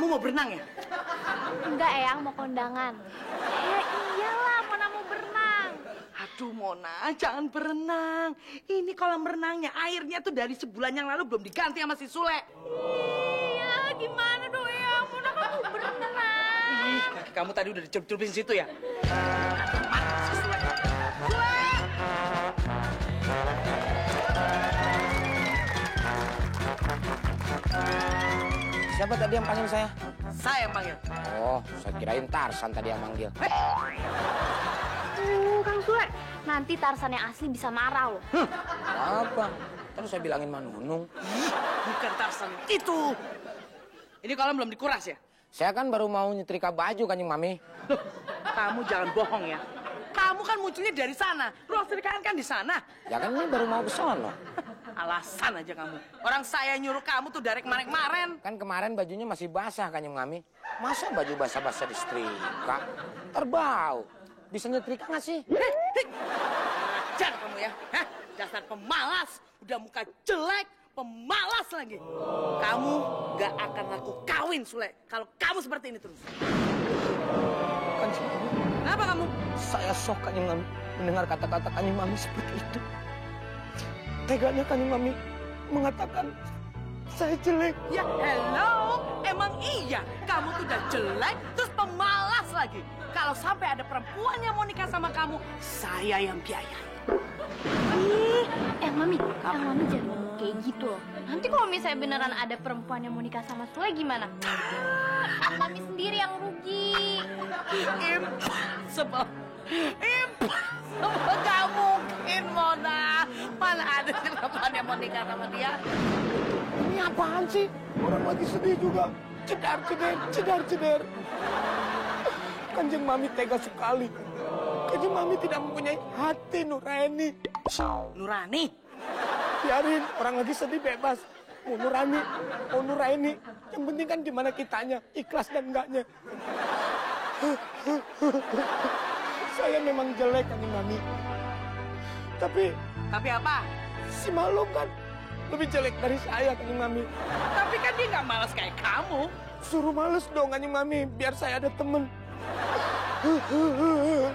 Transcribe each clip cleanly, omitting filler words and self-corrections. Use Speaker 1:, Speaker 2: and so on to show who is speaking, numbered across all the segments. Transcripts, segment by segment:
Speaker 1: Kamu mau berenang ya?
Speaker 2: Enggak, Eyang, mau kondangan. Ya iyalah, Mona mau berenang.
Speaker 1: Aduh Mona, jangan berenang. Ini kolam renangnya, airnya tuh dari sebulan yang lalu belum diganti sama si Sule.
Speaker 2: Iya, gimana dong, Eyang? Mona kan mau berenang.
Speaker 1: Ih, kaki kamu tadi udah dicelup-celupin di situ ya? Mana si Sule? Sule!
Speaker 3: Siapa tadi yang panggil saya?
Speaker 1: Saya yang panggil.
Speaker 3: Oh, saya kirain Tarsan tadi yang manggil.
Speaker 2: Kang Sule, nanti Tarsan yang asli bisa marah loh.
Speaker 3: Apa? Terus saya bilangin Manunung.
Speaker 1: Bukan Tarsan itu. Ini kolam belum dikuras ya?
Speaker 3: Saya kan baru mau nyetrika baju kan, Mami.
Speaker 1: Loh, kamu jangan bohong ya. Kamu kan munculnya dari sana. Ruang setrikaan kan di sana.
Speaker 3: Ya kan ini baru mau ke sono.
Speaker 1: Alasan aja kamu. Orang saya nyuruh kamu tuh dari kemarin-kemarin.
Speaker 3: Kan kemarin bajunya masih basah kan, Mami. Masa baju basah-basah disetrika? Terbau. Bisa nyetrika nggak sih?
Speaker 1: Ajar kamu ya. Hah? Dasar pemalas. Udah muka jelek, pemalas lagi. Kamu gak akan laku kawin, Sule. Kalau kamu seperti ini terus.
Speaker 3: Kanjeng Mami.
Speaker 1: Kenapa kamu?
Speaker 3: Saya shock Kanjeng Mami mendengar kata-kata Kanjeng Mami seperti itu. Teganya Kanjeng Mami mengatakan saya jelek.
Speaker 1: Ya hello, emang iya. Kamu tuh udah jelek, terus pemalas lagi. Kalau sampai ada perempuan yang mau nikah sama kamu, saya yang biayain.
Speaker 2: Mami jangan ngomong kayak gitu loh. Nanti kalau misalnya beneran ada perempuan yang mau nikah sama Sule gimana? Mami sendiri yang rugi.
Speaker 1: Impossible. Gak mungkin, Mona. Mana ada sih perempuan yang mau nikah sama dia?
Speaker 3: Ini apaan sih? Orang lagi sedih juga. Cedar. Kanjeng Mami tega sekali. Kanjeng Mami tidak mempunyai hati nurani.
Speaker 1: Nurani?
Speaker 3: Biarin, orang lagi sedih bebas. Mau nurani, mau nurani. Yang penting kan gimana kitanya, ikhlas dan enggaknya. Saya memang jelek, Kanjeng Mami. Tapi
Speaker 1: apa?
Speaker 3: si Malum kan lebih jelek dari saya, Kanjeng Mami.
Speaker 1: Tapi kan dia nggak malas kayak kamu.
Speaker 3: Suruh males dong, Kanjeng Mami, biar saya ada temen.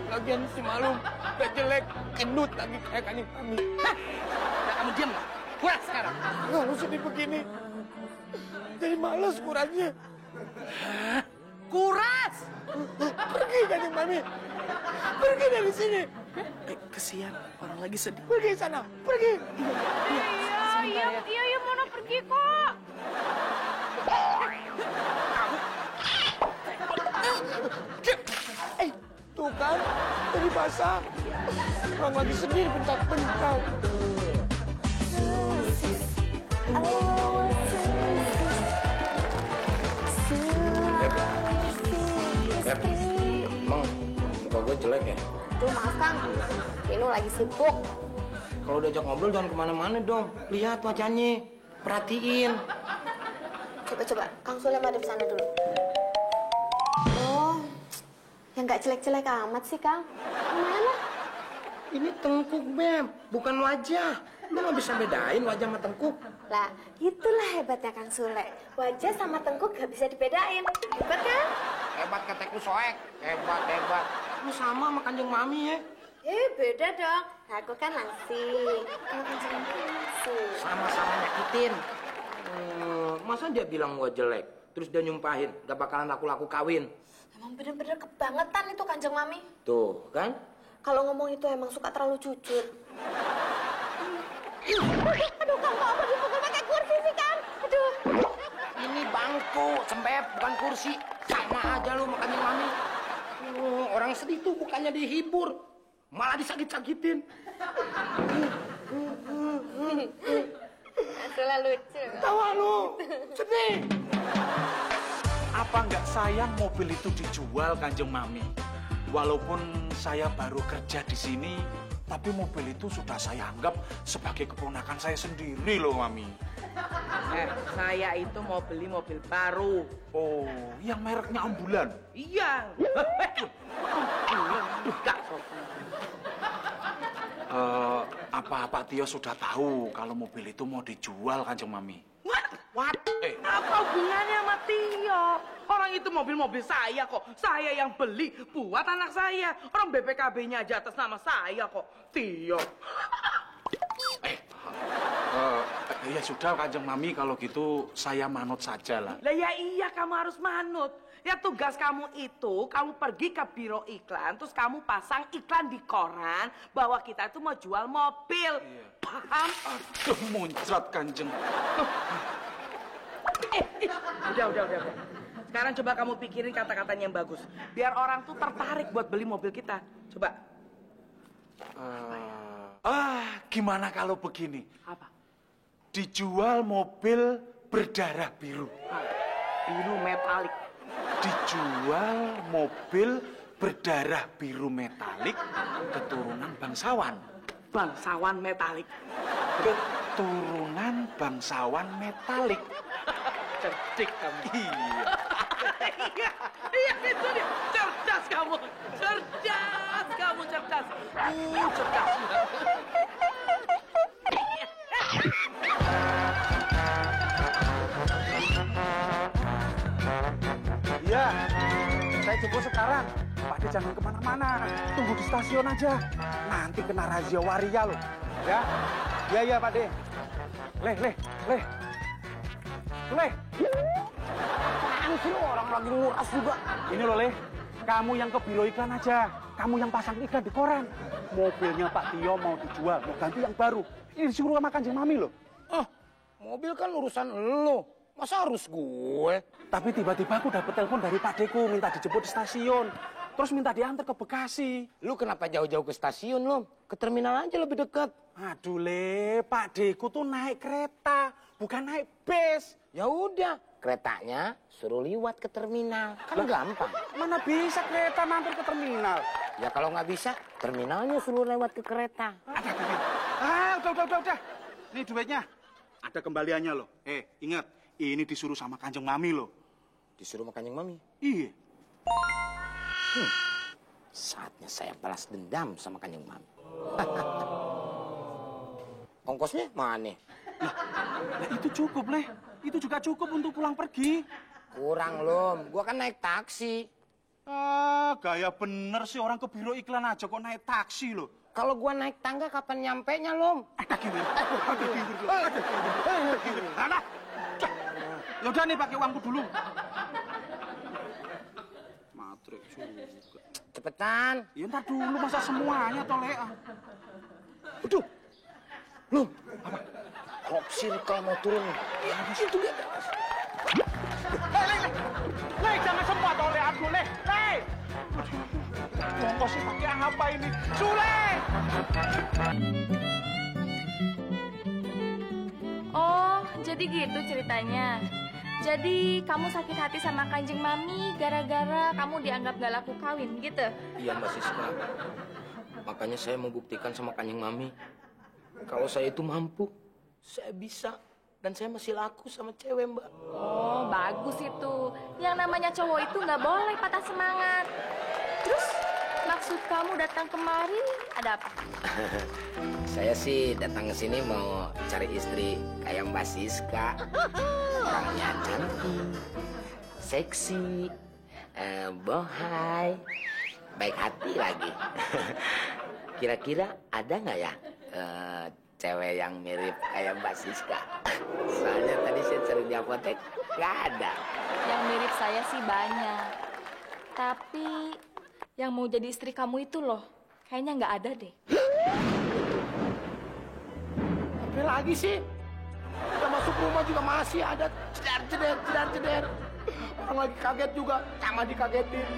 Speaker 3: Lagian si Malum udah jelek, gendut lagi kayak Kanjeng Mami.
Speaker 1: Udah kamu diam nggak? Kuras sekarang.
Speaker 3: Kalau sedih begini, jadi males kurangnya.
Speaker 1: Kuras!
Speaker 3: Pergi, Kanjeng Mami. Pergi dari sini.
Speaker 1: Kesian, orang lagi sedih.
Speaker 3: Pergi sana, pergi.
Speaker 2: Iya, Mona pergi kok.
Speaker 3: Tuh kan, jadi basah. Orang lagi sedih, bentak-bentak. Emang muka gue jelek ya?
Speaker 4: Tuh maaf Kang, Vino lagi sibuk.
Speaker 3: Kalau diajak ngobrol jangan kemana-mana dong. Lihat wajahnya, perhatiin.
Speaker 4: Coba, Kang Sule madep sana dulu. Oh, yang nggak jelek-jelek amat sih Kang. Gimana?
Speaker 3: Ini tengkuk, Beb, bukan wajah. Lu nggak bisa bedain wajah sama tengkuk.
Speaker 4: Lah, itulah hebatnya Kang Sule. Wajah sama tengkuk gak bisa dibedain. Hebat kan?
Speaker 3: Hebat kataku soek. Hebat. Lu sama sama Kanjeng Mami ya.
Speaker 4: Beda dong. Aku kan langsing. Kalau Kanjeng Mami langsing.
Speaker 3: Sama-sama nyakitin. Masa dia bilang gua jelek, terus dia nyumpahin gak bakalan laku-laku kawin.
Speaker 4: Emang bener-bener kebangetan itu Kanjeng Mami.
Speaker 3: Tuh, kan?
Speaker 4: Kalau ngomong itu emang suka terlalu jujur. Aduh, Kang, kok apa dipukul pakai kursi sih, Kang? Aduh.
Speaker 3: Ini bangku, sembep, bukan kursi. Sama aja lu sama Kanjeng Mami. Orang sedih tuh bukannya dihibur, malah disakit-sakitin.
Speaker 4: Sule lucu.
Speaker 3: Tawa lu, sedih.
Speaker 5: Apa nggak sayang mobil itu dijual, Kanjeng Mami? Walaupun saya baru kerja di sini, tapi mobil itu sudah saya anggap sebagai keponakan saya sendiri loh, Mami.
Speaker 1: Saya itu mau beli mobil baru.
Speaker 5: Oh, yang mereknya ambulan?
Speaker 1: Iya. Enggak sopan.
Speaker 5: Apa Pak Tio sudah tahu kalau mobil itu mau dijual, Kanjeng Mami?
Speaker 1: What? Apa hubungannya sama Tio? Orang itu mobil saya kok. Saya yang beli buat anak saya. Orang BPKB-nya aja atas nama saya kok. Tio.
Speaker 5: Ya sudah Kanjeng Mami, kalau gitu saya manut saja lah.
Speaker 1: Lah ya iya, kamu harus manut. Ya tugas kamu itu, kamu pergi ke biro iklan, terus kamu pasang iklan di koran bahwa kita itu mau jual mobil.
Speaker 5: Iya.
Speaker 1: Paham?
Speaker 5: Aduh, muncrat Kanjeng.
Speaker 1: Udah. Sekarang coba kamu pikirin kata-katanya yang bagus. Biar orang tuh tertarik buat beli mobil kita. Coba.
Speaker 5: Gimana kalau begini?
Speaker 1: Apa?
Speaker 5: Dijual mobil berdarah biru.
Speaker 1: Biru metalik.
Speaker 5: Dijual mobil berdarah biru metalik keturunan bangsawan.
Speaker 1: Bangsawan metalik.
Speaker 5: Keturunan bangsawan metalik.
Speaker 1: Cerdik kamu.
Speaker 5: Iya.
Speaker 1: Iya itu dia. Cerdas kamu. Cerdas.
Speaker 5: Iya, saya jemput sekarang. Pak De jangan kemana-mana, tunggu di stasiun aja. Nanti kena razia waria loh. Ya, iya Pak De. Leh.
Speaker 3: Apaan sih lo, orang lagi nguras juga.
Speaker 5: Ini loh Leh, kamu yang ke biro iklan aja. Kamu yang pasang iklan di koran. Mobilnya Pak Tio mau dijual, mau ganti yang baru. Ini disuruh sama Kanjeng Mami loh.
Speaker 3: Mobil kan urusan lo. Masa harus gue?
Speaker 5: Tapi tiba-tiba aku dapet telepon dari Pak Deku, minta dijemput di stasiun. Terus minta diantar ke Bekasi.
Speaker 3: Lu kenapa jauh-jauh ke stasiun lo? Ke terminal aja lebih dekat.
Speaker 5: Aduh Le, Pak Deku tuh naik kereta, bukan naik bis.
Speaker 3: Ya udah, keretanya suruh liwat ke terminal. Kan gampang.
Speaker 5: Mana bisa kereta mampir ke terminal?
Speaker 3: Ya kalau nggak bisa, terminalnya suruh lewat ke kereta.
Speaker 5: Udah. Ini duitnya. Ada kembaliannya loh. Ingat, ini disuruh sama Kanjeng Mami loh.
Speaker 3: Disuruh makan yang mami.
Speaker 5: Iya.
Speaker 3: Saatnya saya balas dendam sama Kanjeng Mami. Ongkosnya mana?
Speaker 5: Nah, itu cukup, Leh. Itu juga cukup untuk pulang pergi.
Speaker 3: Kurang, Lom. Gua kan naik taksi.
Speaker 5: Gaya bener sih orang ke biro iklan aja kok naik taksi loh.
Speaker 3: Kalau gua naik tangga kapan nyampenya, Lom?
Speaker 5: Yaudah nih pakai uangku dulu. Matrik juga.
Speaker 3: Cepetan.
Speaker 5: Ya ntar dulu, masa semuanya toh, Le.
Speaker 3: Aduh. Lom. Apa? Crop circle mau turun. Itu dia.
Speaker 5: Le, jangan semua toh, Le. Aduh, Le. Ongkos sih pakai apa ini? Sule!
Speaker 2: Oh, jadi gitu ceritanya. Jadi kamu sakit hati sama Kanjeng Mami gara-gara kamu dianggap gak laku kawin gitu?
Speaker 3: Iya, Mbak Siska. Makanya saya mau buktikan sama Kanjeng Mami. Kalau saya itu mampu, saya bisa. Dan saya masih laku sama cewek, Mbak.
Speaker 2: Oh, bagus itu. Yang namanya cowok itu nggak boleh patah semangat. Terus, maksud kamu datang kemari ada apa?
Speaker 3: Saya sih datang ke sini mau cari istri kayak Mbak Siska. Orangnya cantik, seksi, bohai, baik hati lagi. Kira-kira ada nggak ya cewek yang mirip kayak Mbak Siska? Soalnya tadi saya cari di apotek, nggak ada.
Speaker 2: Yang mirip saya sih banyak. Tapi yang mau jadi istri kamu itu loh, kayaknya nggak ada deh.
Speaker 3: Apa lagi sih? Kita masuk rumah juga masih ada ceder. Orang lagi kaget juga, sama dikagetin.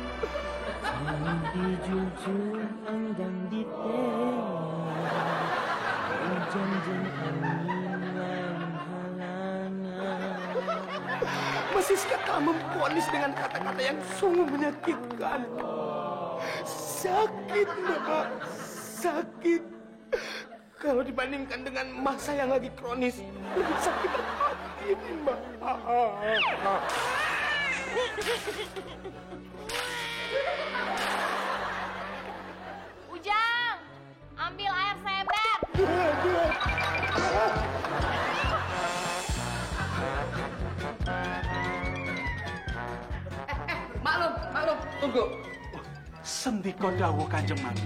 Speaker 3: Mbak Siska telah memponis dengan kata-kata yang sungguh menyakitkan. Sakit, Mbak. Sakit. Kalau dibandingkan dengan masa yang lagi kronis, lebih sakit hati ini, Mbak.
Speaker 2: Ujang, ambil air seember.
Speaker 1: Tunggu.
Speaker 5: Sendika dawuh Kanjeng Mami.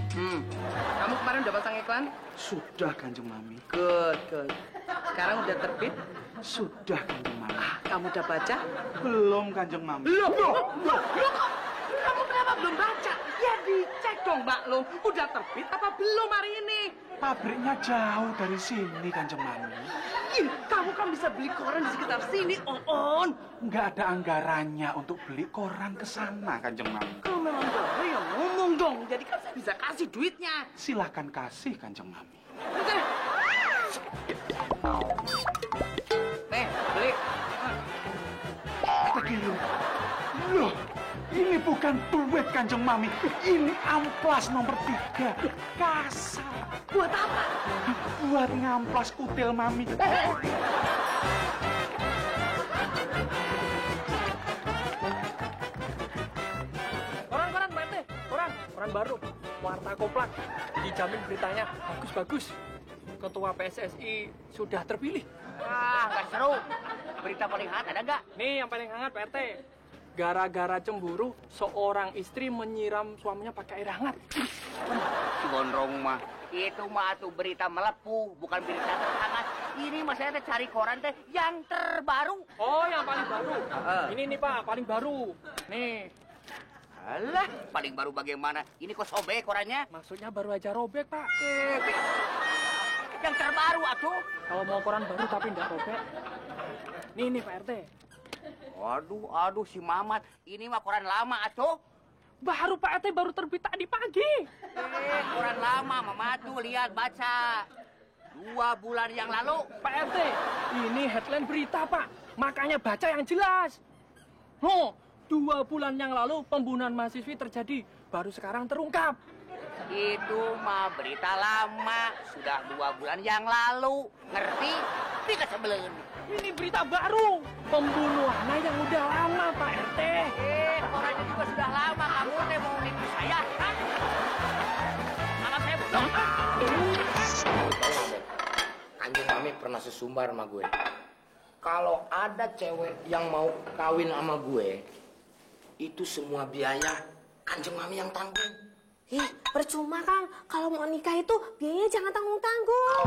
Speaker 1: Kamu kemarin udah pasang iklan?
Speaker 5: Sudah Kanjeng Mami.
Speaker 1: Good. Sekarang udah terbit?
Speaker 5: Sudah Kanjeng Mami.
Speaker 1: Kamu udah baca?
Speaker 5: Belum Kanjeng Mami.
Speaker 1: Loh, kamu kenapa belum baca? Ya dicek dong, Maklum. Udah terbit apa belum hari ini?
Speaker 5: Pabriknya jauh dari sini Kanjeng Mami.
Speaker 1: Ih, kamu kan bisa beli koran di sekitar sini, On.
Speaker 5: Nggak ada anggarannya untuk beli koran ke sana Kanjeng Mami.
Speaker 1: Kalau memang boleh ya ngomong dong. Jadi kan saya bisa kasih duitnya.
Speaker 5: Silakan kasih Kanjeng Mami.
Speaker 1: Nih, beli.
Speaker 5: Kata kirim. Loh, ini bukan duit Kanjeng Mami. Ini amplas nomor 3. Kasar.
Speaker 1: Buat apa?
Speaker 5: Buat ngamplas kutil Mami.
Speaker 6: Koran Pak RT, koran baru, Warta Koplak. Dijamin beritanya bagus-bagus. Ketua PSSI sudah terpilih.
Speaker 7: Nggak seru. Berita paling hangat ada nggak?
Speaker 6: Nih yang paling hangat Pak RT. Gara-gara cemburu, seorang istri menyiram suaminya pakai air hangat.
Speaker 7: Gondrong mah. Itu mah tuh berita melepuh, bukan berita terhangat. Ini mas saya cari koran teh yang terbaru.
Speaker 6: Oh, yang paling baru. Ini nih Pak, paling baru. Nih,
Speaker 7: Alah, paling baru bagaimana? Ini kok sobek korannya?
Speaker 6: maksudnya baru aja robek Pak.
Speaker 7: Yang terbaru atuh.
Speaker 6: Kalau mau koran baru tapi nggak robek. Nih Pak RT.
Speaker 7: Aduh si Mamat. Ini mah koran lama atuh.
Speaker 6: Baru Pak RT baru terbit tadi pagi.
Speaker 7: Koran lama, Mama tuh lihat baca. 2 bulan yang lalu.
Speaker 6: Pak RT, ini headline berita Pak. Makanya baca yang jelas. 2 bulan yang lalu pembunuhan mahasiswi terjadi. Baru sekarang terungkap.
Speaker 7: Itu mah berita lama. Sudah 2 bulan yang lalu. Ngerti? Tidak sebelum.
Speaker 6: Ini berita baru. Pembunuhannya yang udah lama Pak RT.
Speaker 7: Korannya juga sudah lama. Kamu teh mau nipu saya, kan? Mama saya belum.
Speaker 8: Kanjeng Mami pernah sesumbar sama gue. Kalau ada cewek yang mau kawin sama gue, itu semua biaya Kanjeng Mami yang tanggung.
Speaker 4: Ih, percuma Kang. Kalau mau nikah itu biayanya jangan tanggung-tanggung.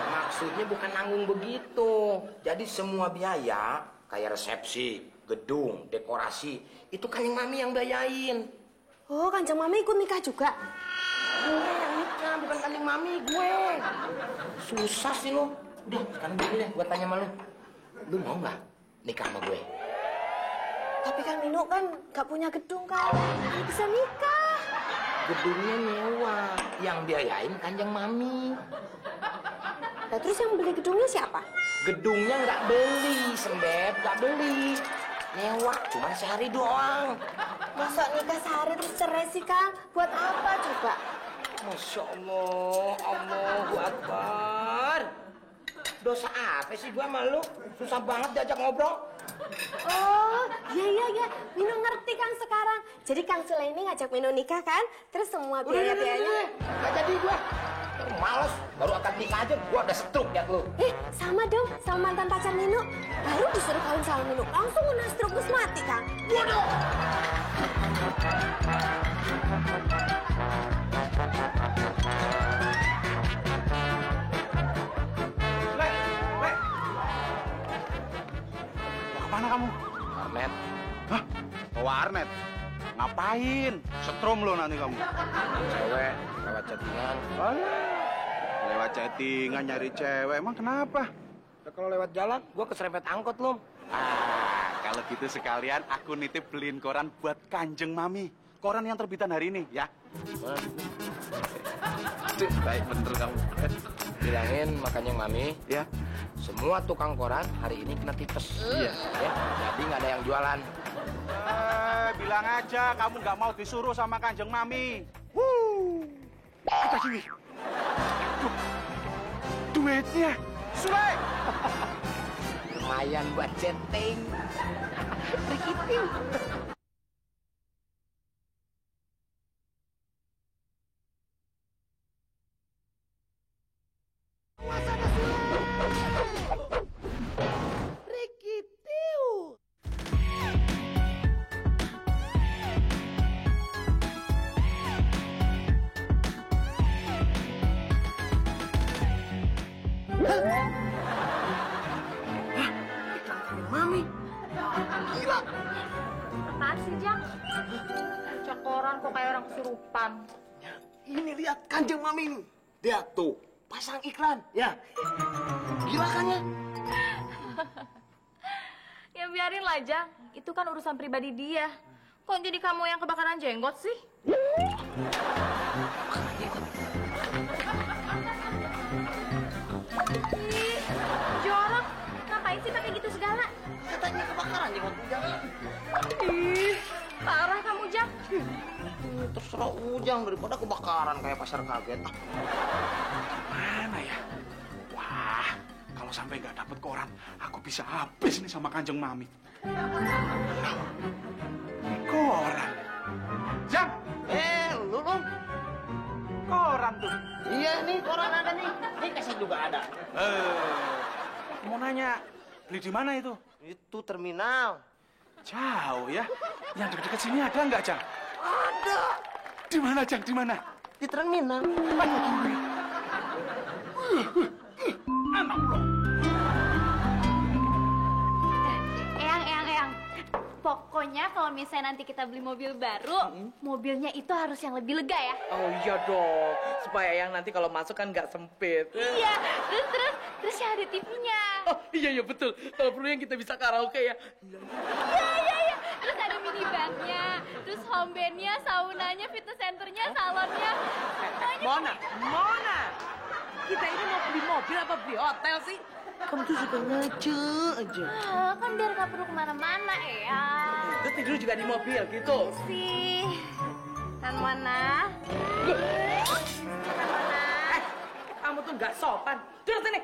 Speaker 8: Maksudnya bukan nanggung begitu. Jadi semua biaya, kayak resepsi, gedung, dekorasi, itu Kanjeng Mami yang bayain.
Speaker 4: Oh, Kanjeng Mami ikut nikah juga?
Speaker 8: Gue yang nikah, bukan Kanjeng Mami, gue. Susah sih lo. Udah, sekarang gini deh, gue tanya sama lo. Lu mau nggak nikah sama gue?
Speaker 4: Tapi Kang Nino kan gak punya gedung, Kang. Nggak bisa nikah.
Speaker 8: Gedungnya nyewa, yang biayain Kanjeng Mami.
Speaker 4: Nah, terus yang beli gedungnya siapa?
Speaker 8: Gedungnya nggak beli, Sembep, nggak beli. Nyewa, cuma sehari doang.
Speaker 4: Masa nikah sehari terus cerai sih, Kang? Buat apa coba?
Speaker 8: Masya Allah, Allahu Akbar. Dosa apa sih gua sama lu? Susah banget diajak ngobrol.
Speaker 4: Oh, iya. Mino ngerti Kang sekarang. Jadi Kang Sule ini ngajak Mino nikah kan? Terus semua biaya-biayanya...
Speaker 8: Nggak jadi gua. Males, baru akad nikah aja gua udah stroke ya lu.
Speaker 4: Sama dong, sama mantan pacar Mino. Baru disuruh kawin sama Mino, langsung kena stroke terus mati, Kang.
Speaker 8: Waduh.
Speaker 5: Kemana kamu?
Speaker 8: Warnet.
Speaker 5: Hah? Ke warnet? Ngapain? Setrum lo nanti kamu.
Speaker 8: Cewek lewat chattingan.
Speaker 5: Lewat chattingan nyari cewek, emang kenapa?
Speaker 8: Ya, kalau lewat jalan, gua keserempet angkot lu.
Speaker 5: Kalau gitu sekalian aku nitip beliin koran buat Kanjeng Mami. Koran yang terbitan hari ini, ya. Baik bener kamu.
Speaker 8: Bilangin makanya Mami,
Speaker 5: Ya.
Speaker 8: semua tukang koran hari ini kena tipes.
Speaker 5: Iya.
Speaker 8: Ya, jadi nggak ada yang jualan.
Speaker 5: Bilang aja kamu nggak mau disuruh sama Kanjeng Mami. Apa sih? Duitnya, Sule.
Speaker 8: Lumayan buat chatting. Rikitiu. Gila.
Speaker 2: Apaan sih, Jang? Baca koran kok kayak orang kesurupan.
Speaker 8: Ini lihat Kanjeng Mami ini. Lihat tuh, pasang iklan. Ya. Gila kan ya?
Speaker 2: Ya biarin lah, Jang. Itu kan urusan pribadi dia. Kok jadi kamu yang kebakaran jenggot sih? Ih, jorok. Ngapain sih pakai gitu segala?
Speaker 8: Katanya kebakaran jenggot Ujang.
Speaker 2: Ih, parah kamu, Jang.
Speaker 8: Terserah Ujang daripada kebakaran kayak pasar kaget.
Speaker 5: Mana ya? Wah, kalau sampai nggak dapet koran, aku bisa habis nih sama Kanjeng Mami. Ini koran. Jang,
Speaker 8: Lu Om.
Speaker 5: koran tuh.
Speaker 8: Iya nih, koran ada nih. Ini kaset juga ada.
Speaker 5: Mau nanya, beli di mana itu?
Speaker 8: Itu terminal.
Speaker 5: Jauh ya. Yang dekat-dekat sini ada nggak, Jang?
Speaker 8: Ada.
Speaker 5: Di mana, Jang? Di mana?
Speaker 8: Di terminal.
Speaker 5: Anak lo.
Speaker 2: Eyang. Pokoknya kalau misalnya nanti kita beli mobil baru, mobilnya itu harus yang lebih lega ya.
Speaker 1: Oh iya dong, supaya yang nanti kalau masuk kan nggak sempit.
Speaker 2: Iya, terus yang ada TV-nya.
Speaker 1: Oh iya betul. Kalau perlu yang kita bisa karaoke ya.
Speaker 2: Iya. Terus ada minibarnya, terus home band-nya, saunanya, fitness center-nya, salonnya. Semuanya.
Speaker 1: Mona. Kita ini mau beli mobil apa beli hotel sih?
Speaker 8: Kamu tuh suka ngaca aja.
Speaker 2: Kan biar nggak perlu kemana-mana ya.
Speaker 1: Terus tidur juga di mobil gitu.
Speaker 2: Sih. Dan mana?
Speaker 1: Kamu tuh nggak sopan. Duduk sini.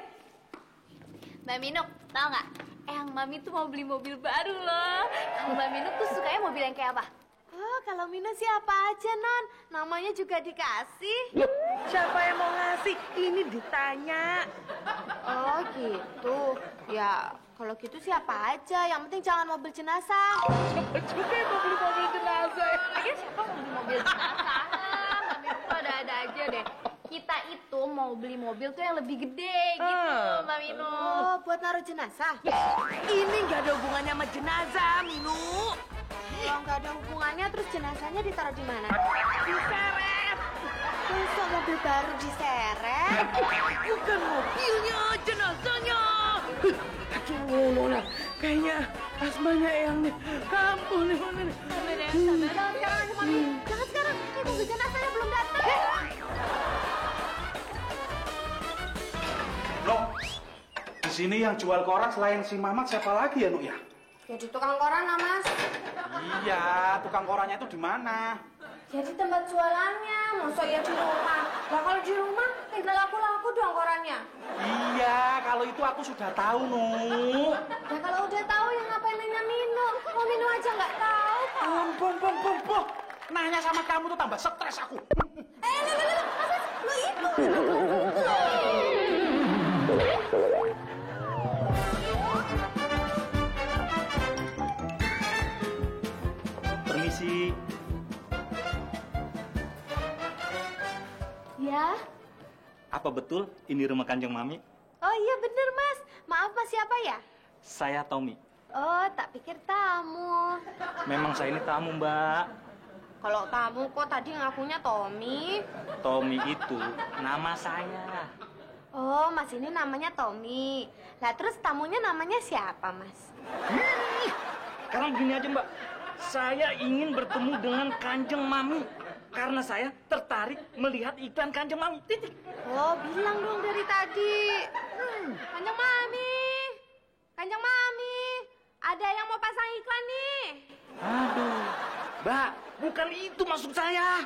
Speaker 2: Mbak Minuk, tau nggak? Eyang Mami tuh mau beli mobil baru loh. Kalau Mbak Minuk tuh sukanya mobil yang kayak apa?
Speaker 4: Oh, kalau minum siapa aja, Non? Namanya juga dikasih.
Speaker 1: Loh, siapa yang mau ngasih? Ini ditanya.
Speaker 4: Oh, gitu. Ya, kalau gitu siapa aja. Yang penting jangan mobil jenazah.
Speaker 1: Siapa juga yang mau beli mobil jenazah?
Speaker 2: Akhirnya siapa mau beli mobil jenazah? Mbak Minuk tuh ada-ada aja deh. Kita itu mau beli mobil tuh yang lebih gede gitu, Mbak Minuk.
Speaker 4: Oh, buat naruh jenazah?
Speaker 1: Ini nggak ada hubungannya sama jenazah, Minu.
Speaker 4: Kalau nggak ada hubungannya, terus jenazahnya ditaruh di mana?
Speaker 1: Diseret.
Speaker 4: Masa mobil baru diseret?
Speaker 1: Bukan mobilnya, jenazahnya. Aduh, Nona. Kayaknya asmanya Eyang nih. Ampun nih, Nona nih.
Speaker 2: Sabar ya, sabar.
Speaker 4: Jangan sekarang aja, Mami. Jangan sekarang. Ini mobil jenazahnya belum datang.
Speaker 5: Loh, di sini yang jual koran selain si Mamat siapa lagi ya, Nuk ya?
Speaker 4: Jadi tukang koran lah, Mas.
Speaker 5: Iya, tukang korannya itu di mana?
Speaker 4: Jadi tempat jualannya. Masa ya di rumah? Lah kalau di rumah, tinggal laku-laku dong korannya.
Speaker 5: Iya, kalau itu aku sudah tahu, Nuk.
Speaker 4: Ya kalau udah tahu, ya ngapain nanya minum? Mau minum aja nggak tahu kok.
Speaker 5: Bom. Nanya sama kamu tuh tambah stres aku.
Speaker 4: Lu itu.
Speaker 6: Permisi.
Speaker 4: Ya?
Speaker 6: Apa betul ini rumah Kanjeng Mami?
Speaker 4: Oh iya bener, Mas. Maaf, Mas, siapa ya?
Speaker 6: Saya Tommy.
Speaker 4: Oh, tak pikir tamu.
Speaker 6: Memang saya ini tamu, Mbak.
Speaker 4: Kalau tamu kok tadi ngakunya Tommy?
Speaker 6: Tommy itu nama saya.
Speaker 4: Oh, Mas ini namanya Tommy. Lah terus tamunya namanya siapa, Mas?
Speaker 6: Sekarang gini aja, Mbak. Saya ingin bertemu dengan Kanjeng Mami. Karena saya tertarik melihat iklan Kanjeng Mami. Titik.
Speaker 4: Oh, bilang dong dari tadi. Kanjeng Mami. Kanjeng Mami. Ada yang mau pasang iklan nih.
Speaker 6: Aduh, Mbak, bukan itu maksud saya.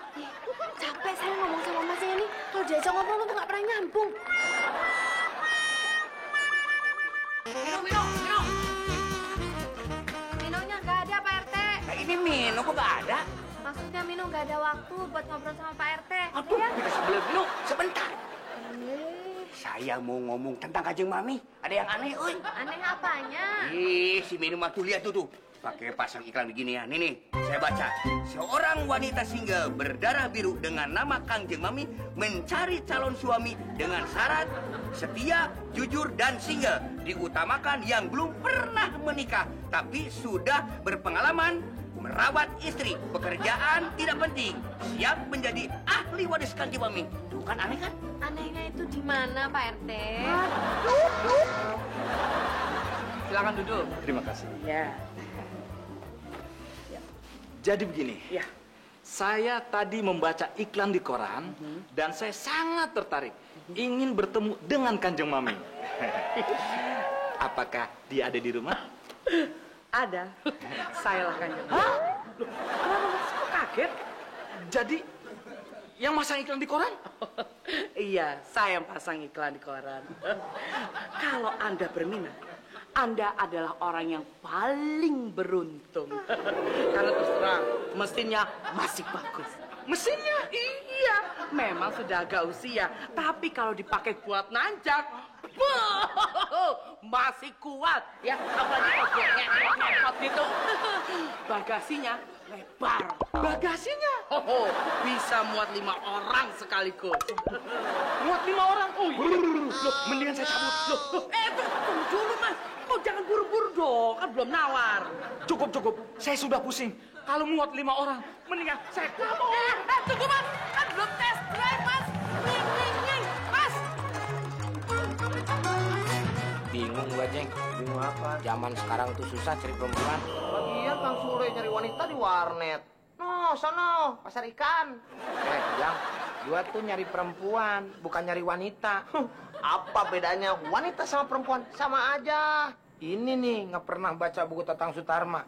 Speaker 4: Capek saya ngomong sama Masnya ini. Kalau diajak ngobrol tuh nggak pernah nyambung. Minumnya nggak ada, Pak RT.
Speaker 8: Ini Mino kok gak ada?
Speaker 4: Maksudnya Mino nggak ada waktu buat ngobrol sama Pak RT.
Speaker 8: Aduh,
Speaker 4: Ya?
Speaker 8: kita sebelah Mino, sebentar. Saya mau ngomong tentang Kanjeng Mami. Ada yang aneh, oi.
Speaker 4: Aneh apanya?
Speaker 8: Si Mino mah tuh lihat tuh.
Speaker 7: pakai pasang iklan begini ya. Nih, saya baca. Seorang wanita single berdarah biru dengan nama Kangjeng Mami mencari calon suami dengan syarat setia, jujur, dan single. Diutamakan yang belum pernah menikah, tapi sudah berpengalaman merawat istri. Pekerjaan tidak penting. Siap menjadi ahli waris Kangjeng Mami. Tuh kan aneh kan?
Speaker 4: Anehnya itu di mana, Pak RT?
Speaker 6: Silakan duduk.
Speaker 5: Terima kasih.
Speaker 1: Ya.
Speaker 5: Jadi begini.
Speaker 1: Ya.
Speaker 5: Saya tadi membaca iklan di koran dan saya sangat tertarik ingin bertemu dengan Kanjeng Mami. Apakah dia ada di rumah?
Speaker 1: Ada. Saya lah Kanjeng. Hah? Loh, kenapa Mas? Kok kaget?
Speaker 5: Jadi yang masang iklan di koran?
Speaker 1: Iya, saya yang pasang iklan di koran. Kalau Anda berminat, Anda adalah orang yang paling beruntung. Kalau terus terang, mesinnya masih bagus. Mesinnya? Iya, memang sudah agak usia. Tapi kalau dipakai buat nanjak, masih kuat. Ya, apalagi kalau ngepot gitu. Bagasinya lebar.
Speaker 5: Bagasinya?
Speaker 1: Bisa muat 5 orang sekaligus.
Speaker 5: Muat 5 orang? Oh iya. Loh, mendingan saya cabut. Loh,
Speaker 1: Tunggu dulu, Mas. Kok jangan buru-buru dong, kan belum nawar.
Speaker 5: cukup. Saya sudah pusing. Kalau muat 5 orang, mendingan saya kabur.
Speaker 1: Tunggu, Mas. Kan belum test drive, Mas. Ning, Mas.
Speaker 8: Bingung gua, Jeng. Bingung apa? Zaman sekarang tuh susah cari perempuan.
Speaker 7: Lagian Kang Sule nyari wanita di warnet. No, sono, pasar ikan.
Speaker 8: Jang, gua tuh nyari perempuan, bukan nyari wanita.
Speaker 7: Apa bedanya wanita sama perempuan? Sama aja.
Speaker 8: Ini nih, nggak pernah baca buku Tatang Sutarma.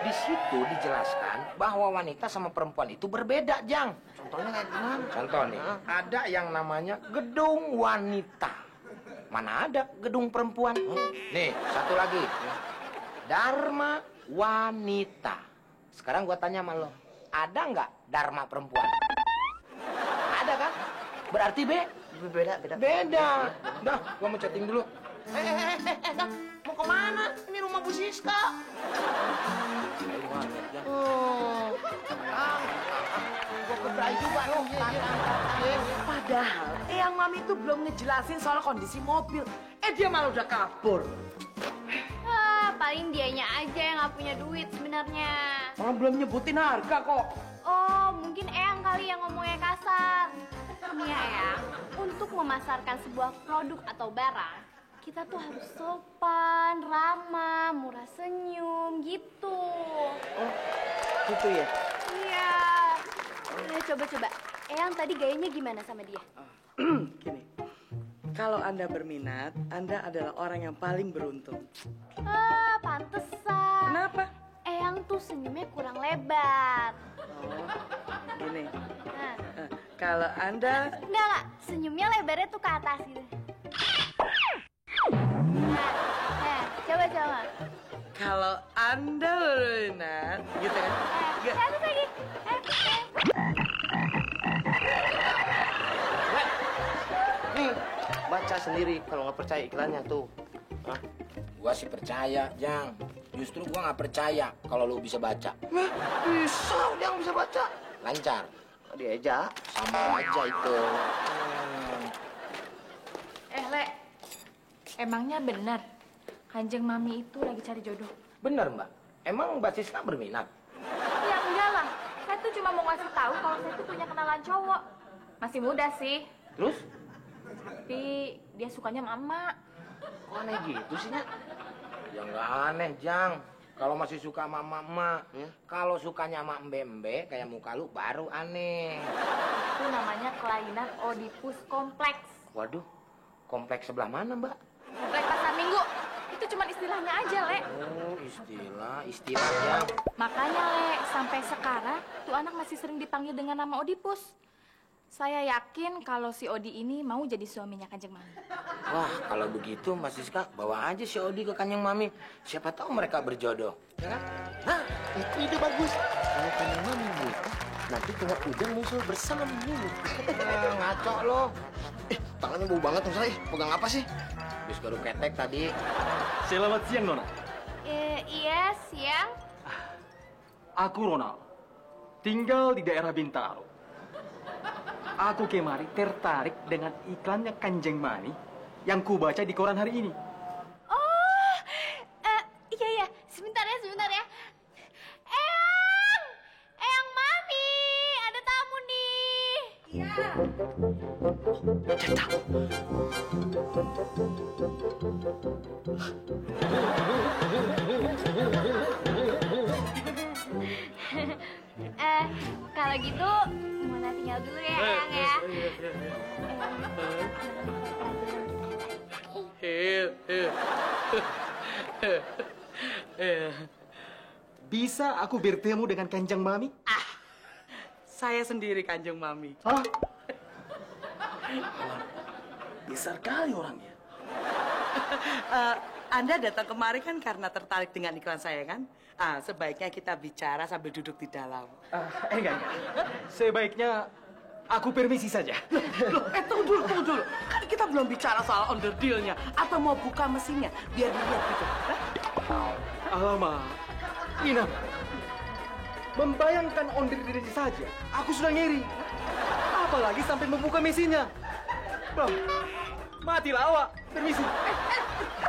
Speaker 8: Di situ dijelaskan bahwa wanita sama perempuan itu berbeda, Jang.
Speaker 7: Contohnya kayak gimana?
Speaker 8: Contoh nih, ada yang namanya gedung wanita. Mana ada gedung perempuan? Nih, satu lagi. Dharma wanita. Sekarang gua tanya sama lo, ada nggak Dharma perempuan? Ada kan? Berarti
Speaker 7: Beda.
Speaker 8: Dah, gua mau chatting dulu.
Speaker 7: Kang, mau kemana? Ini rumah Bu Siska. Gua keberai juga loh.
Speaker 1: Padahal Eyang Mami itu belum ngejelasin soal kondisi mobil. Dia malah udah kabur.
Speaker 2: Paling dianya aja yang nggak punya duit sebenarnya.
Speaker 1: Malah belum nyebutin harga kok.
Speaker 2: Oh, mungkin Eyang kali yang ngomongnya kasar. Nih ya, Eyang, untuk memasarkan sebuah produk atau barang, kita tuh harus sopan, ramah, murah senyum, gitu.
Speaker 1: Oh, gitu ya?
Speaker 2: Iya. Coba. Eyang tadi gayanya gimana sama dia?
Speaker 1: Gini, kalau Anda berminat, Anda adalah orang yang paling beruntung.
Speaker 2: Pantesan.
Speaker 1: Kenapa?
Speaker 2: Eyang tuh senyumnya kurang lebar.
Speaker 1: Gini,
Speaker 2: Nah.
Speaker 1: kalau Anda...
Speaker 2: Enggak. Senyumnya lebarnya tuh ke atas gitu. Nah, coba.
Speaker 1: Kalau Anda berminat, gitu kan?
Speaker 2: Satu lagi.
Speaker 8: Nih, baca sendiri kalau nggak percaya iklannya tuh. Hah? Gua sih percaya, Jang. Justru gua nggak percaya kalau lu bisa baca.
Speaker 7: Bisa, dia bisa baca.
Speaker 8: Lancar.
Speaker 7: Dia aja.
Speaker 8: Sama aja itu.
Speaker 4: Le, emangnya benar Kanjeng Mami itu lagi cari jodoh?
Speaker 8: Bener, Mbak. Emang Mbak Siska berminat?
Speaker 4: Ya enggak lah, saya tuh cuma mau ngasih tahu kalau saya tuh punya kenalan cowok. Masih muda sih,
Speaker 8: Terus?
Speaker 4: tapi dia sukanya mama.
Speaker 8: Kok aneh gitu sih, Nya? Ya nggak aneh, Jang. Kalau masih suka sama emak-emak. Kalau sukanya sama embe-embe, kayak muka lu, baru aneh.
Speaker 4: Itu namanya kelainan Oedipus kompleks.
Speaker 8: Waduh, kompleks sebelah mana, Mbak?
Speaker 4: Kompleks pasar minggu. Itu cuma istilahnya aja, Le.
Speaker 8: Oh, istilah, Jang.
Speaker 4: Makanya, Le, sampai sekarang tuh anak masih sering dipanggil dengan nama Oedipus. Saya yakin kalau si Odi ini mau jadi suaminya Kanjeng Mami.
Speaker 8: Wah, kalau begitu Mas Siska bawa aja si Odi ke Kanjeng Mami. Siapa tahu mereka berjodoh, ya kan?
Speaker 7: Nah, itu ide bagus. Kalau Kanjeng Mami nikah, nanti tinggal udang muncul bersama mulut.
Speaker 8: Ngaco lo.
Speaker 7: Tangannya bau banget, Om Sari. Pegang apa sih?
Speaker 8: Habis garuk ketek tadi.
Speaker 5: Selamat siang, Nona.
Speaker 2: Iya, siang.
Speaker 6: Aku Ronald, tinggal di daerah Bintaro. Aku kemari tertarik dengan iklannya Kanjeng Mami yang ku baca di koran hari ini.
Speaker 2: Oh, iya. Sebentar ya. Eyang Mami, ada tamu nih. Iya.
Speaker 1: Cerita.
Speaker 2: Kalau gitu, Mona tinggal dulu ya, Eyang ya.
Speaker 5: Bisa aku bertemu dengan Kanjeng Mami?
Speaker 1: Saya sendiri Kanjeng Mami.
Speaker 5: Hah?
Speaker 6: Besar kali orangnya.
Speaker 1: Anda datang kemari kan karena tertarik dengan iklan saya kan? Sebaiknya kita bicara sambil duduk di dalam.
Speaker 6: Enggak. Sebaiknya aku permisi saja.
Speaker 1: Loh, tunggu dulu. Kan kita belum bicara soal under deal-nya atau mau buka mesinnya. Biar dilihat gitu.
Speaker 6: Alamak, Ina. Membayangkan onder diri saja, aku sudah ngiri. Apalagi sampai membuka mesinnya. Bah, matilah awak. Permisi.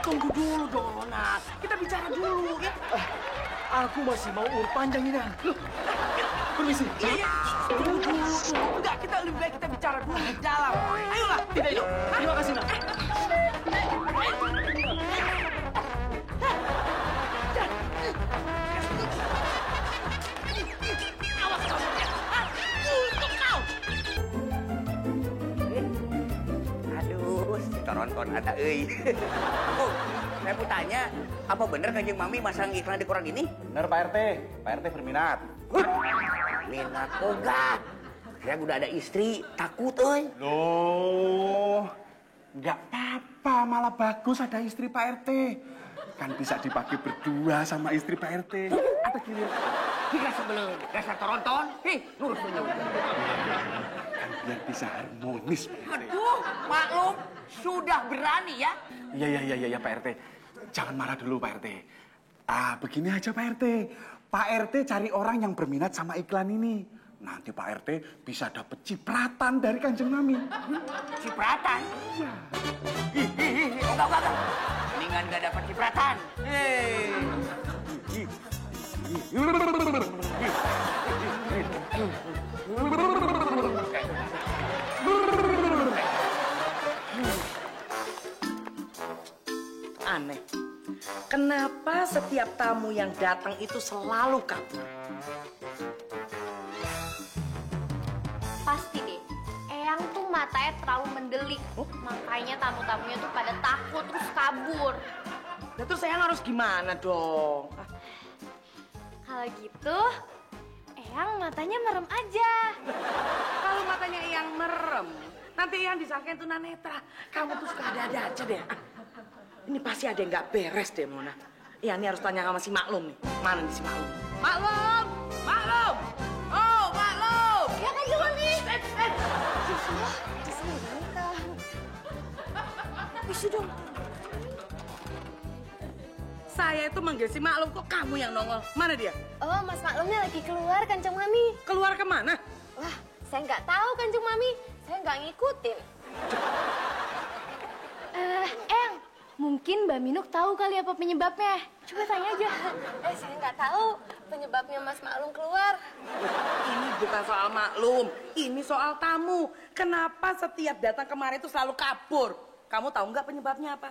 Speaker 1: Tunggu dulu dong, Ronald. Kita bicara dulu ya.
Speaker 6: Aku masih mau urut panjang ini. Loh, permisi.
Speaker 1: Iya. Tunggu dulu. Enggak, kita lebih baik kita bicara dulu di dalam. Ayolah.
Speaker 6: Tidak, yuk. Terima kasih, Nak.
Speaker 7: Aduh, si toronton ada euy. Saya mau tanya, apa bener Kanjeng Mami masang iklan di koran ini?
Speaker 5: Bener Pak RT. Pak RT berminat.
Speaker 7: Minat oga. Saya udah ada istri, takut euy.
Speaker 5: Loh, nggak apa-apa, malah bagus ada istri Pak RT. Kan bisa dipakai berdua sama istri Pak RT.
Speaker 7: Apa gini? Tidak sebelum dasar toronton. Lurus punya.
Speaker 5: Kan biar bisa harmonis, Pak RT.
Speaker 7: Aduh, maklum, sudah berani ya.
Speaker 5: Iya, Pak RT. Jangan marah dulu, Pak RT. Begini aja, Pak RT. Pak RT cari orang yang berminat sama iklan ini. Nanti Pak RT bisa dapat cipratan dari Kanjeng Mami.
Speaker 7: Cipratan? Iya. Enggak. Mendingan nggak dapat cipratan.
Speaker 1: Aneh. Kenapa setiap tamu yang datang itu selalu kabur?
Speaker 2: Pasti deh, Eyang tuh matanya terlalu mendelik. Makanya tamu-tamunya tuh pada takut terus kabur.
Speaker 1: Nah, terus saya harus gimana dong?
Speaker 2: Kalau gitu, Eyang matanya merem aja.
Speaker 1: Kalau matanya yang merem, nanti yang disangkain tunanetra. Kamu tuh suka ada-ada aja deh. Ini pasti ada yang nggak beres deh, Mona. Iya, ini harus tanya sama si Maklum nih. Mana nih si Maklum? Maklum! Oh, Maklum!
Speaker 2: Ya kan jalan nih. Di sini wanita. Isi dong.
Speaker 1: Saya itu manggil si Maklum, kok kamu yang nongol? Mana dia?
Speaker 2: Oh, Mas Maklumnya lagi keluar, Kanjeng Mami.
Speaker 1: Keluar kemana?
Speaker 2: Wah, saya nggak tahu, Kanjeng Mami. Saya nggak ngikutin. Eyang, mungkin Mbak Minuk tahu kali apa penyebabnya. Coba tanya aja. Saya nggak tahu penyebabnya Mas Maklum keluar.
Speaker 1: Ini bukan soal Maklum, ini soal tamu. Kenapa setiap datang kemarin itu selalu kabur? Kamu tahu nggak penyebabnya apa?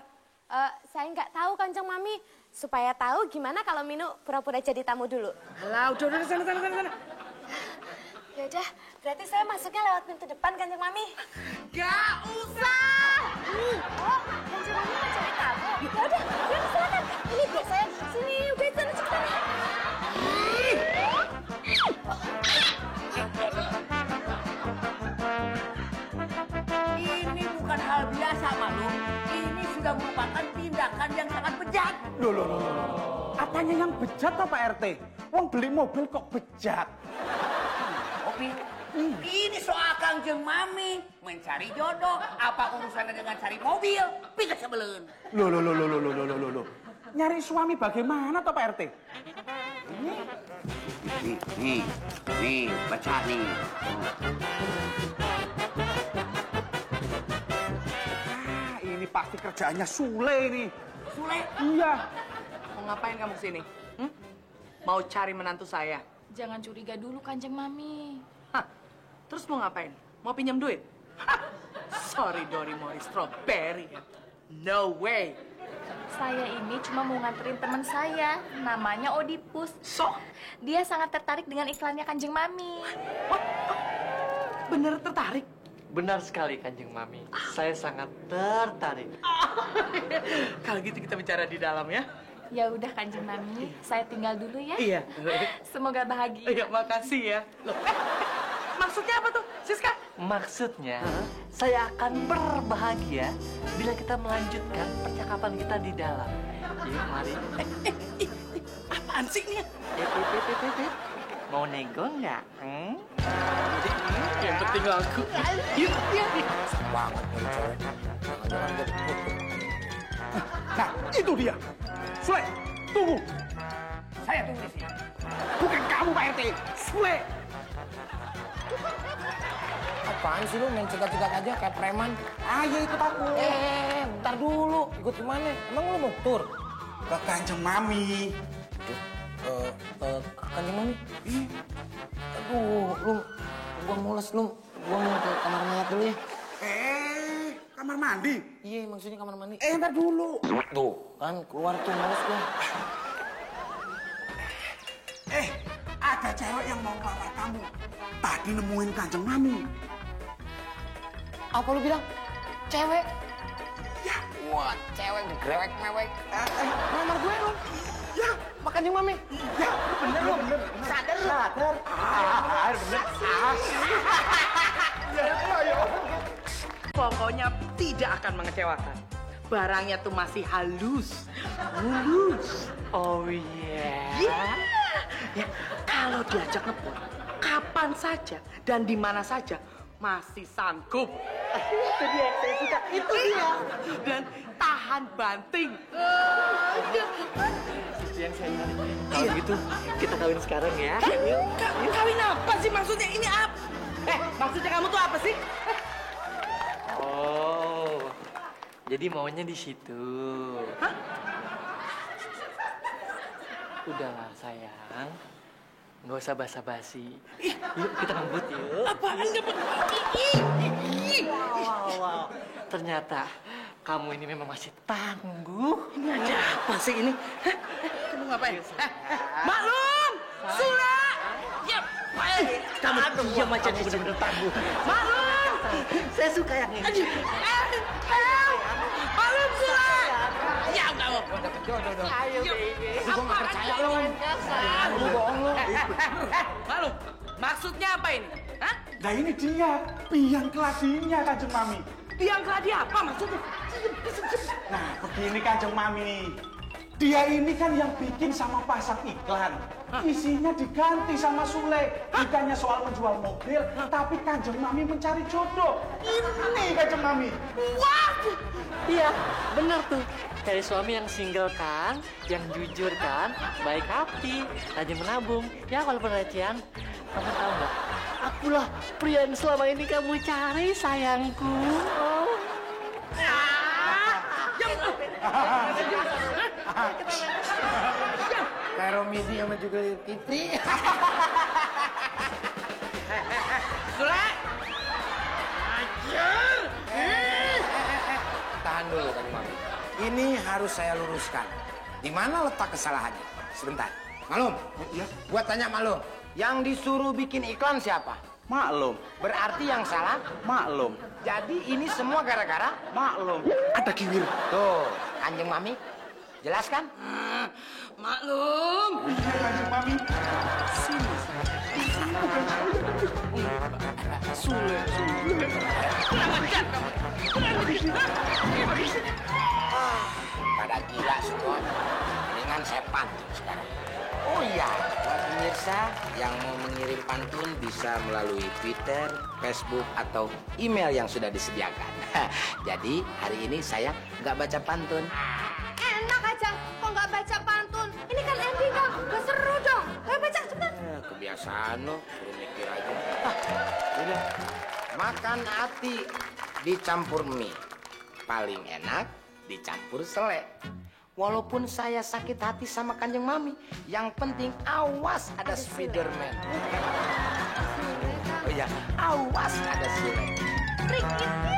Speaker 2: Saya nggak tahu, Kanjeng Mami. Supaya tahu gimana kalau Minuk pura-pura jadi tamu dulu.
Speaker 1: Alah, udah, sana.
Speaker 2: Ya udah, berarti saya masuknya lewat pintu depan, Kanjeng Mami.
Speaker 1: Gak usah!
Speaker 2: Oh, Kanjeng Mami mau cari tamu? Ya udah, silakan. Ini biar saya sini, udah sana cepetan.
Speaker 7: Ini bukan hal biasa, Maklum. Ini sudah merupakan tindakan yang sangat bejat.
Speaker 5: Loh. Apanya yang bejat toh Pak RT? Wong beli mobil kok bejat?
Speaker 7: Mobil? Ini soal Kanjeng Mami mencari jodoh. Apa urusannya dengan cari mobil? Pikir sebelum.
Speaker 5: Loh. nyari suami bagaimana toh Pak RT?
Speaker 7: Nih, baca nih.
Speaker 5: Ini pasti kerjaannya Sule ini.
Speaker 1: Sule,
Speaker 5: Iya.
Speaker 1: mau ngapain kamu kesini? Mau cari menantu saya?
Speaker 2: Jangan curiga dulu, Kanjeng Mami.
Speaker 1: Hah, terus mau ngapain? Mau pinjam duit? Hah, sorry Dory Mori Strawberry. No way.
Speaker 2: Saya ini cuma mau nganterin teman saya, namanya Odipus.
Speaker 1: So,
Speaker 2: Dia sangat tertarik dengan iklannya Kanjeng Mami.
Speaker 1: bener tertarik?
Speaker 6: Benar sekali, Kanjeng Mami. Saya sangat tertarik.
Speaker 1: Kalau gitu kita bicara di dalam ya.
Speaker 2: Ya udah Kanjeng Mami, saya tinggal dulu ya.
Speaker 1: Iya.
Speaker 2: Semoga bahagia.
Speaker 1: Iya, makasih ya. Loh, maksudnya apa tuh, Siska?
Speaker 6: Maksudnya, saya akan berbahagia bila kita melanjutkan percakapan kita di dalam. Yuk, mari.
Speaker 1: Apaan sih ini?
Speaker 6: Mau nego nggak?
Speaker 1: Yang penting laku. Yuk, yuk.
Speaker 3: Banget nih cewek. Jangan-jangan jadi kutuk.
Speaker 5: Nah, itu dia. Sule, tunggu. Saya tunggu di sini. Bukan kamu Pak RT, Sule.
Speaker 3: Apaan sih lu main cegat-cegat aja kayak preman?
Speaker 5: Ayo ikut aku.
Speaker 3: Bentar dulu. Ikut kemana? Emang lu mau tur?
Speaker 5: Ke Kanjeng Mami.
Speaker 3: Kanjeng Mami? Aduh, lu. Gua mules lu. Gua mau ke kamar mayat dulu ya.
Speaker 5: Kamar mandi.
Speaker 3: Iya, maksudnya kamar mandi.
Speaker 5: Ntar dulu.
Speaker 3: Tuh, kan keluar tuh mules gua.
Speaker 5: Ada cewek yang mau ngelamar kamu. Tadi nemuin Kanjeng Mami.
Speaker 3: Apa lu bilang? Cewek? Ya. Wah, cewek grewek mewek. Ngelamar gue lu. Ya, makan Kanjeng Mami.
Speaker 5: Ya, bener lu, bener. Sadar.
Speaker 6: bener.
Speaker 1: Pokoknya tidak akan mengecewakan. Barangnya tuh masih halus. Mulus.
Speaker 6: Oh iya.
Speaker 1: Ya, kalau diajak ngepon, kapan saja dan di mana saja masih sanggup.
Speaker 6: Itu dia yang saya suka. Itu dia.
Speaker 1: Dan tahan banting.
Speaker 6: Itu yang saya cari. Kalau gitu, kita kawin sekarang ya.
Speaker 1: Kawin apa sih maksudnya? Ini apa? Maksudnya kamu tuh apa sih?
Speaker 6: Oh, jadi maunya di situ.
Speaker 1: Hah?
Speaker 6: Udahlah sayang, nggak usah basa-basi. Yuk kita ngebut yuk.
Speaker 1: Apaan ngebut?
Speaker 6: Wow. Ternyata kamu ini memang masih tangguh.
Speaker 1: Ini ada apa sih ini? Hah? Kamu ngapain? Maklum! Sula! Ya, kamu diam aja di bener-bener tangguh. Maklum!
Speaker 6: Saya suka yang ini.
Speaker 1: Maklum, Sula! Ya, kamu.
Speaker 6: Ayo, baby.
Speaker 3: Tapi gua nggak percaya lu. Lu bohong lu.
Speaker 1: Maklum, maksudnya apa ini? Hah?
Speaker 5: Nah ini dia, biang keladinya Kanjeng Mami.
Speaker 1: Biang keladi apa maksudnya?
Speaker 5: Nah begini Kanjeng Mami. Dia ini kan yang bikin sama pasang iklan. Isinya diganti sama Sule. Bukannya soal menjual mobil, tapi Kanjeng Mami mencari jodoh. Ini Kanjeng Mami.
Speaker 1: Wah!
Speaker 6: Iya, benar tuh. Cari suami yang single kan, yang jujur kan, baik hati, rajin menabung. Ya walaupun recehan, kamu tahu nggak? Akulah pria yang selama ini kamu cari, sayangku. Oh.
Speaker 3: Kayak Romidi sama juga Fitri.
Speaker 1: Sule!
Speaker 3: Tahan dulu Kanjeng Mami. Ini harus saya luruskan. Di mana letak kesalahannya? Sebentar. Malum.
Speaker 5: Iya.
Speaker 3: Gua tanya Malum. Yang disuruh bikin iklan siapa?
Speaker 5: Maklum,
Speaker 3: Berarti yang salah?
Speaker 5: maklum,
Speaker 3: Jadi ini semua gara-gara?
Speaker 5: maklum. Ada kiwir.
Speaker 3: Tuh, Kanjeng Mami. Jelas kan?
Speaker 1: Maklum!
Speaker 5: Iya Kanjeng Mami. Sini. Sule.
Speaker 1: Kurang ajar kamu! Kurang ajar!
Speaker 3: Pada gila semua. Mendingan saya pantun sekarang. Oh iya, buat pemirsa yang mau mengirim pantun bisa melalui Twitter, Facebook, atau email yang sudah disediakan. Jadi hari ini saya nggak baca pantun.
Speaker 4: Enak aja, kok nggak
Speaker 8: sana, suruh mikir aja. Udah, makan hati dicampur mie. Paling enak dicampur selai. Walaupun saya sakit hati sama Kanjeng Mami, yang penting awas ada Spiderman. Oh ya, awas ada Sule.
Speaker 2: Trik itu.